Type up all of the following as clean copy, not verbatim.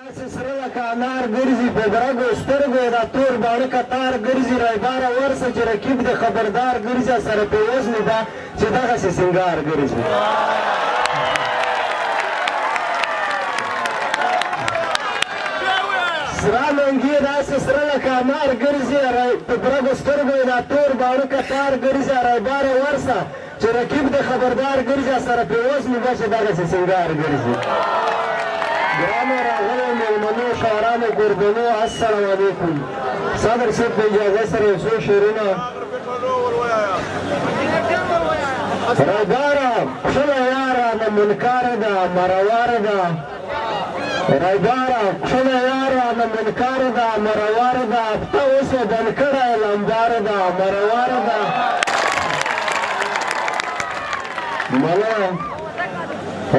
داسې سره لکه انار ګرځي په برګو سترګو یې دا تور باڼه کتار ګرځي رایباره ورسه چې رقیب د خبردار ګرځي سره پې وزنې ده چې دغسې سینګار ګرځي سره منګي داسې سره لکه انار ګرځي په برګو سترګو یې دا تور باڼه کتار ګرځي رایباره ورسه چې رقیب د خبردار ګرځي سره پې وزنې ده چې دغسې سینګار ګرځي ګرانو راغلو مېلمنو شاعرانو قربانو السلام علیکم صدر صاحب په اجازه سره یو څو شعرونه رایباره کښله یاره نه منکر ده مروار ده رایباره کښله یاره نه منکر ده مروار ده ته اوس یې بند کړی لمبار ده مروار ده مننه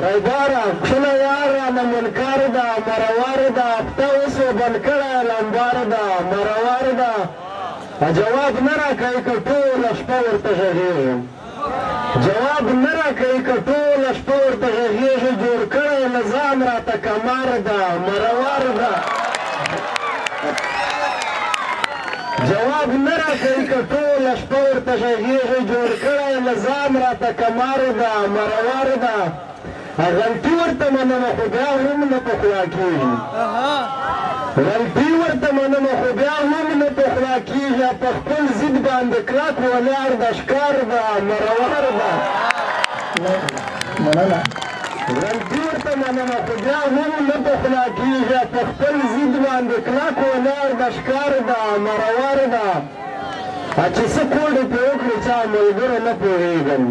رایباره کښله یاره نه منکر ده مروار ده ته اوس یې بند کړی لمبار ده مروار ده جواب نه راکوي که ټوله شپه ورته غږېږم جواب نه راکوي که ټوله شپه ورته غږېږي جوړ کړی نظام راته کمر ده مروار ده جواب نه راکوي که ټوله شپه ورته غږېږي جوړ کړی نظام راته کمر ده مروار ده غلطي ورته منمه خو بیا هم نه پخلا کېږي غلطي ورته منمه خو بیا هم نه پخلا کېږي په خپل ضد باندې کلک ولاړ ده ښکار ده مروار ده مننه غلطي ورته منمه خو بیا هم نه پخلا کېږي په خپل ضد باندې کلک ولاړ ده ښکار ده مروار ده چې څه کوډې پرې وکړي چا ملګرو نه پوهېږم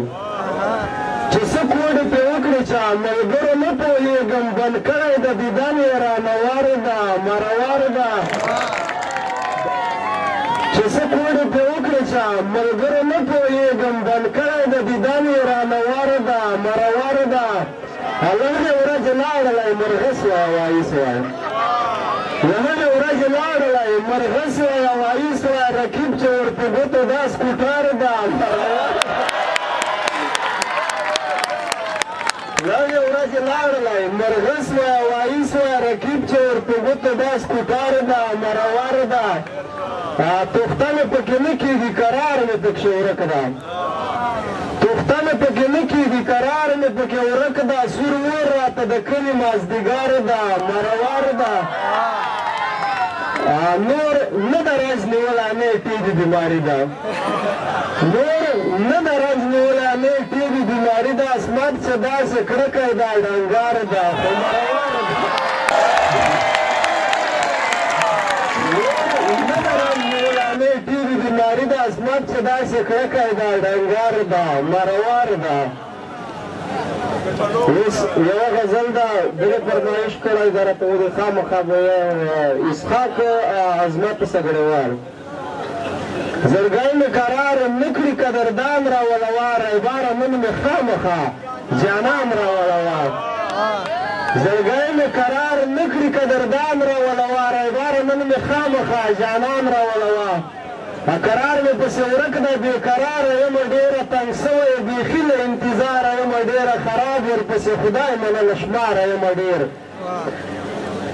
چې څه کوډې پرې وکړي چا ملګرو نه پوهېږم بند کړی د دیدن یې رانه وار ده مروار ده چې څه کوډې پرې وکړي چا ملګرو نه پوهېږم بند کړی د دیدن یې رانه وار ده مروار ده هغې ورځې لاړلی مرغه سوی وایي سوی هغې ورځې لاړلی مرغه سوی وایي سوی رقیب چې ورته ګوتو دا سکوټر ده هغې ورځې لاړلی مرغه سوی وایي سوی رقیب چې ورته ګوتو دا سکوټر ده مروار ده توخته مې پکې نه کېږي قرار مې پکې ورک ده توخته مې پکې نه کېږي قرار مې پکې ورک ده سور ور راته د کلي مازدیګر ده مروار ده نور نه د رنځ نیولی نه یې ټیږي بیماري ده نور نه د رنځ نیولی نه یې ټیږي بیماري ده اسمت چې داسې کړکی ده ډنګار ده خو مروار ده نه د رنځ نیولی نه یې ټیږي بیماري ده اسمت چې داسې کړکی ده ډنګار ده مروار ده اوس یوه غزل ده دغه فرمایش کړی ده راته ودې خامخا به اسحاق عظمت سګړیوال زړګی مې قرار نه کړي قدردان راولوه رایباره نن مې خامخا جانان راولوه زړګی مې قرار نه کړي قدردان راولوه رایباره نن مې خامخا جانان راولوه قرار مې پسې ورک ده بېقراره یمه ډېره تنګ سوی بیخي له انتظاره یمه ډېره خراب ورپسې خدای منله شماره یمه ډېر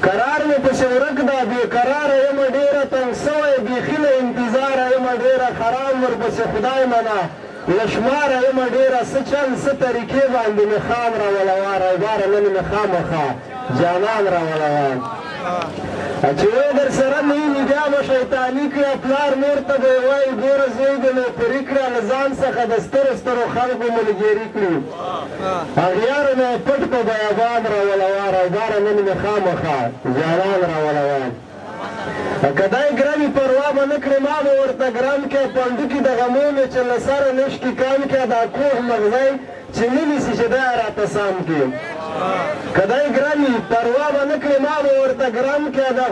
قرار مې پسې ورک ده بېقراره یمه ډېره تنګ سوی بیخي له انتظاره یمه ډېره خراب ورپسې خدای منه له شماره یمه ډېره څه چل څه طریقې باندې مې خام راولوه رایباره نن مې خامخا جانان راولوه چې وی در سره نه وي بیا به شیطاني کړه پلار مور ته به یې وایي ګوره زوی دې نوکري کړه له ځان څخه د سترو سترو خلکو ملګري کړي اغیارو مې پټ په بیابان راولوه رایباره نن مې خامخا جانان راولوه که دی ګرمې پروا به نه کړې ما به ورته ګرم کړې پنډوکي د غمو مې چې له سره نشکي کم کړه دا کوږ مغزی چې نه نیسي چې دی راته سم کړي که دی ګرمې پروا به نه کړې ما به ورته ګرم کړه ده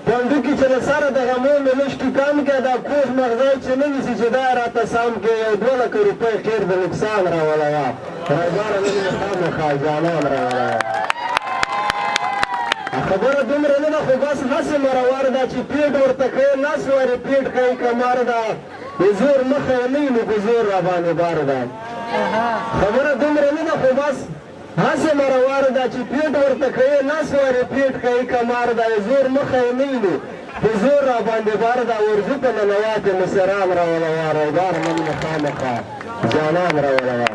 پنډوکي چې له سره د غمو مې نشکي کم کړه دا کوږ مغزی چې نه نیسي چې دی راته سم کړي یو 2 لکه روپۍ خیر د نقصان راولوه رایباره نن مې خامخا جانان راولوه خبره دومره نه ده خو بس هسې مروار ده چې پیټ ورته کوې نس ورې پیټ کوي کمر ده د زور مخه یې نه وي نو په زور راباندې بار ده خبره دومره نه ده خو بس هسې مرور ده چې پیټ ورته کوي نس ورې پیټ کوي کمار ده زور مخه یې نه ویني په زور را باندې بار ده ورځو په ننواتې مصران راولوه رودار من مخامخه جانان راولوه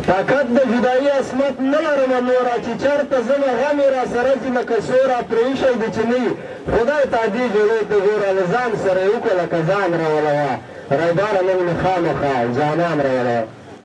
طاقت د جدایي عصمت نه لرمه نوره چې چېرته ځمه غم یې را سره ځي لکه سوره پرې ایښی دی چې نه وي خدای تا دې جوړو ته ګوره له ځان سره یې وکړه لکه ځان راولوه روداره نن مې خامخه جانان راولوه